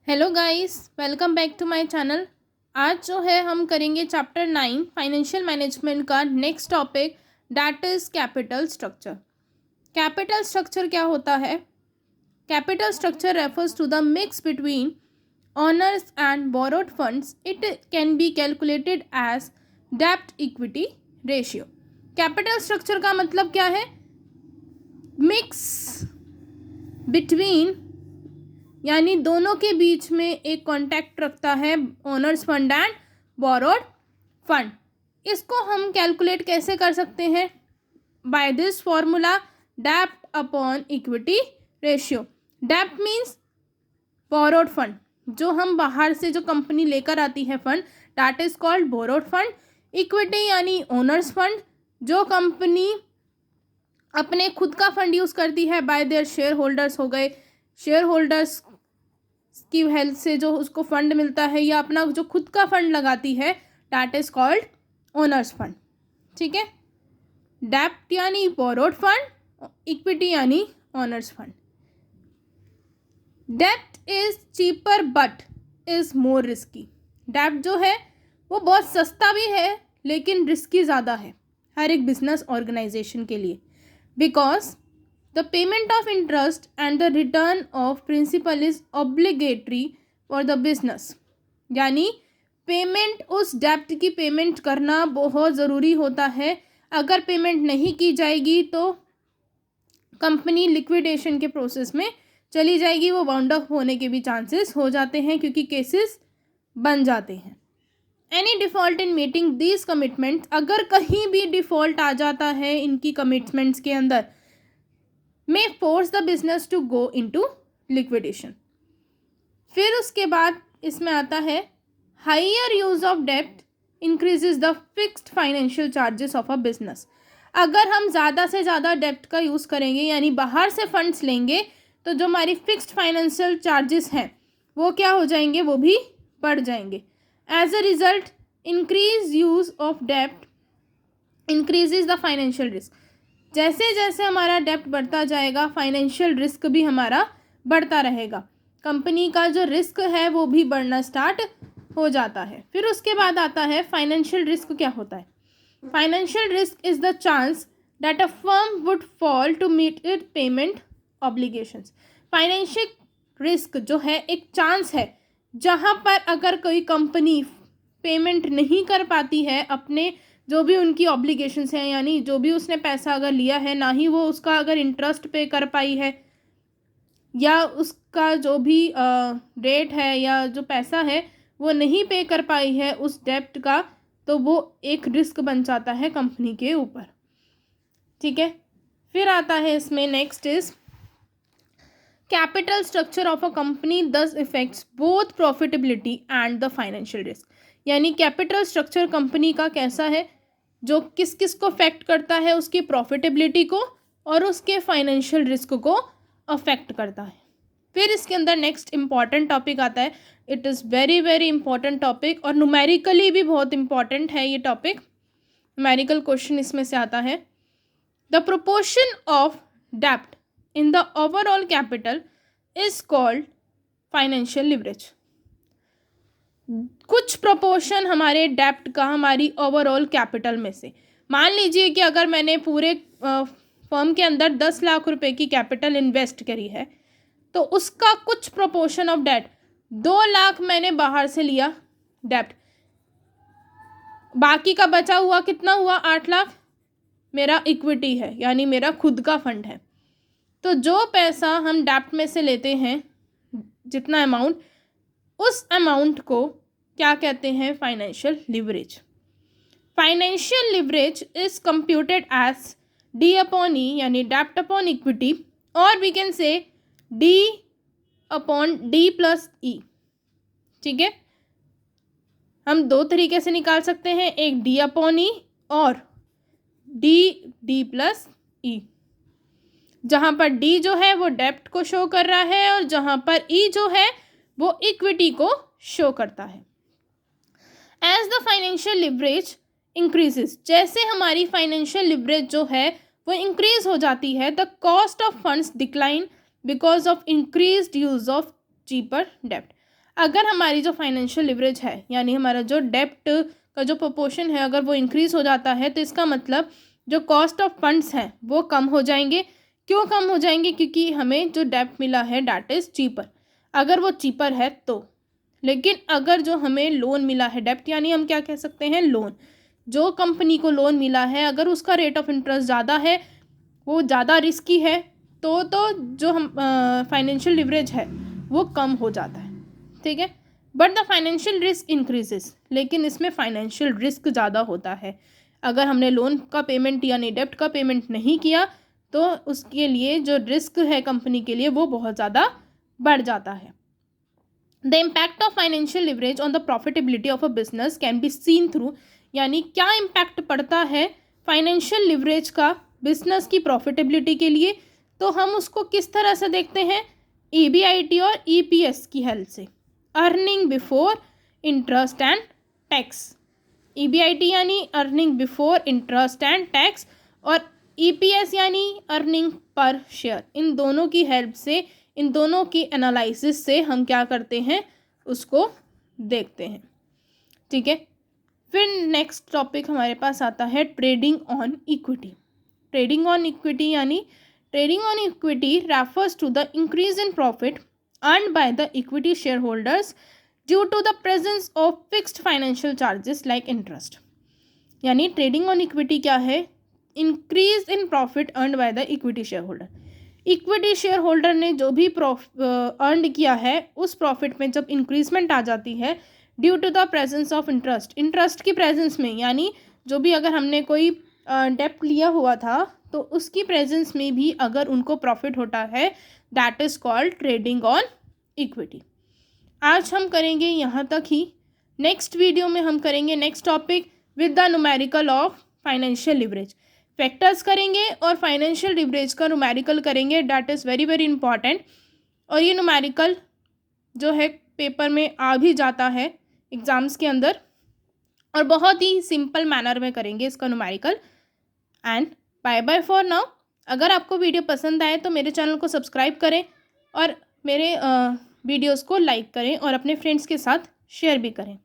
Hello guys, welcome back to my channel. आज जो है हम करेंगे चैप्टर 9 फाइनेंशियल मैनेजमेंट का next topic, that is capital structure. Capital structure क्या होता है? Capital structure refers to the mix between owners and borrowed funds. It can be calculated as डेब्ट इक्विटी रेशियो। कैपिटल स्ट्रक्चर का मतलब क्या है? Mix between, यानी दोनों के बीच में एक कॉन्टैक्ट रखता है owner's fund and borrowed fund. इसको हम कैलकुलेट कैसे कर सकते हैं? बाय दिस फॉर्मूला, डेब्ट अपॉन इक्विटी रेशियो। डेब्ट मीन्स बोरोड फंड, जो हम बाहर से जो कंपनी लेकर आती है fund, that is called borrowed fund. Equity यानी ओनर्स फंड, जो कंपनी अपने खुद का फंड यूज करती है, बाय देयर शेयर होल्डर्स हो गए, शेयर होल्डर्स की हेल्प से जो उसको फंड मिलता है, या अपना जो खुद का फंड लगाती है, that is called owner's fund. ठीक है, डेब्ट यानी बोरोड फंड, इक्विटी यानी ओनर्स फंड। डेब्ट is cheaper but is more risky. डेब्ट जो है वो बहुत सस्ता भी है लेकिन रिस्की ज़्यादा है हर एक बिजनेस ऑर्गेनाइजेशन के लिए, because the payment of interest and the return of principal is obligatory for the business। यानी पेमेंट, उस डेब्ट की पेमेंट करना बहुत ज़रूरी होता है। अगर पेमेंट नहीं की जाएगी तो कंपनी लिक्विडेशन के प्रोसेस में चली जाएगी, वो बाउंड अप होने के भी चांसेस हो जाते हैं क्योंकि केसेस बन जाते हैं। Any default in meeting these commitments, अगर कहीं भी डिफ़ॉल्ट आ जाता है इनकी कमिटमेंट्स के अंदर, may force the business to go into liquidation। फिर उसके बाद इसमें आता है higher use of debt increases the fixed financial charges of a business। अगर हम ज़्यादा से ज़्यादा डेप्ट का यूज़ करेंगे, यानी बाहर से फंड्स लेंगे, तो जो हमारी फिक्स्ड फाइनेंशियल चार्जेस हैं वो क्या हो जाएंगे? वो भी बढ़ जाएंगे। As a result, increase use of डेप्ट इंक्रीजेज द फाइनेंशियल रिस्क। जैसे जैसे हमारा डेप्ट बढ़ता जाएगा, फाइनेंशियल रिस्क भी हमारा बढ़ता रहेगा। कंपनी का जो रिस्क है वो भी बढ़ना स्टार्ट हो जाता है। फिर उसके बाद आता है फाइनेंशियल रिस्क। क्या होता है? Financial risk is the chance that a firm would fall to meet it payment obligations. Financial risk जो है एक चांस है जहाँ पर अगर कोई कंपनी पेमेंट नहीं कर पाती है अपने जो भी उनकी ऑब्लिगेशंस हैं, यानी जो भी उसने पैसा अगर लिया है, ना ही वो उसका अगर इंटरेस्ट पे कर पाई है, या उसका जो भी रेट है या जो पैसा है वो नहीं पे कर पाई है उस डेप्ट का, तो वो एक रिस्क बन जाता है कंपनी के ऊपर। ठीक है, फिर आता है इसमें next is capital structure of a company this affects both profitability and the financial risk. यानी कैपिटल स्ट्रक्चर कंपनी का कैसा है, जो किस किस को अफेक्ट करता है? उसकी प्रॉफिटेबिलिटी को और उसके फाइनेंशियल रिस्क को अफेक्ट करता है। फिर इसके अंदर नेक्स्ट इंपॉर्टेंट टॉपिक आता है। It is very very important topic और न्यूमेरिकली भी बहुत इंपॉर्टेंट है ये टॉपिक। न्यूमेरिकल क्वेश्चन इसमें से आता है। द प्रोपोर्शन ऑफ डेब्ट in the overall capital is called financial leverage. कुछ प्रोपोर्शन हमारे डेब्ट का हमारी ओवरऑल कैपिटल में से, मान लीजिए कि अगर मैंने पूरे फर्म के अंदर 10 लाख रुपए की कैपिटल इन्वेस्ट करी है, तो उसका कुछ प्रोपोर्शन ऑफ डेट 2 लाख मैंने बाहर से लिया डेब्ट, बाकी का बचा हुआ कितना हुआ? 8 लाख मेरा इक्विटी है, यानी मेरा खुद का फंड है। तो जो पैसा हम डेब्ट में से लेते हैं, जितना अमाउंट, उस अमाउंट को क्या कहते हैं? Financial leverage. Financial leverage is computed as D upon E, यानी डेब्ट अपॉन इक्विटी, और we can say D upon D plus E. ठीक है, हम दो तरीके से निकाल सकते हैं, एक डी अपॉन ई और डी प्लस ई। जहाँ पर डी जो है वो डेब्ट को शो कर रहा है और जहाँ पर ई जो है वो इक्विटी को शो करता है। As the financial leverage increases, जैसे हमारी फाइनेंशियल लिवरेज जो है वो इंक्रीज हो जाती है, the cost of funds decline because of increased use of cheaper डेब्ट। अगर हमारी जो फाइनेंशियल लिवरेज है यानी हमारा जो डेप्ट का जो प्रोपोर्शन है अगर वो इंक्रीज़ हो जाता है तो इसका मतलब जो कॉस्ट ऑफ फंड्स हैं वो कम हो जाएंगे। क्यों कम हो जाएंगे? क्योंकि हमें जो डेप्ट मिला है डैट इज़ चीपर, अगर वो चीपर है तो। लेकिन अगर जो हमें लोन मिला है डेप्ट यानी हम क्या कह सकते हैं, लोन, जो कंपनी को लोन मिला है अगर उसका रेट ऑफ इंटरेस्ट ज़्यादा है, वो ज़्यादा रिस्की है, तो जो हम फाइनेंशियल लिवरेज है वो कम हो जाता है, ठीक है। But the financial risk increases, लेकिन इसमें फाइनेंशियल रिस्क ज़्यादा होता है। अगर हमने लोन का पेमेंट यानी डेप्ट का पेमेंट नहीं किया तो उसके लिए जो रिस्क है कंपनी के लिए वो बहुत ज़्यादा बढ़ जाता है। The impact of financial leverage on the profitability of a business can be seen through, यानी क्या इम्पैक्ट पड़ता है फाइनेंशियल लिवरेज का बिजनेस की प्रॉफिटेबिलिटी के लिए, तो हम उसको किस तरह से देखते हैं, EBIT और EPS की हेल्प से, earning before interest and tax. EBIT यानी earning before interest and tax और EPS यानी अर्निंग पर शेयर। इन दोनों की हेल्प से, इन दोनों की एनालिसिस से हम क्या करते हैं, उसको देखते हैं, ठीक है। फिर नेक्स्ट टॉपिक हमारे पास आता है trading on equity. Trading on equity यानी trading on equity refers to the increase in profit earned by the equity shareholders due to the presence of fixed financial charges like interest. यानी trading on equity क्या है, increase in profit earned by the equity shareholder. Equity shareholder ने जो भी earn किया है उस profit में जब इंक्रीजमेंट आ जाती है due to the presence of interest, interest की प्रेजेंस में, यानी जो भी अगर हमने कोई डेप्ट लिया हुआ था तो उसकी प्रेजेंस में भी अगर उनको प्रॉफिट होता है that is called trading on equity. आज हम करेंगे यहाँ तक ही। नेक्स्ट वीडियो में हम करेंगे next topic with the numerical of financial leverage. Factors करेंगे और फाइनेंशियल लिवरेज का न्यूमेरिकल करेंगे, that is very very important. और ये न्यूमेरिकल जो है पेपर में आ भी जाता है एग्ज़ाम्स के अंदर, और बहुत ही सिंपल मैनर में करेंगे इसका numerical. And bye bye for now. अगर आपको वीडियो पसंद आए तो मेरे चैनल को सब्सक्राइब करें और मेरे वीडियोस को लाइक करें और अपने फ्रेंड्स के साथ शेयर भी करें।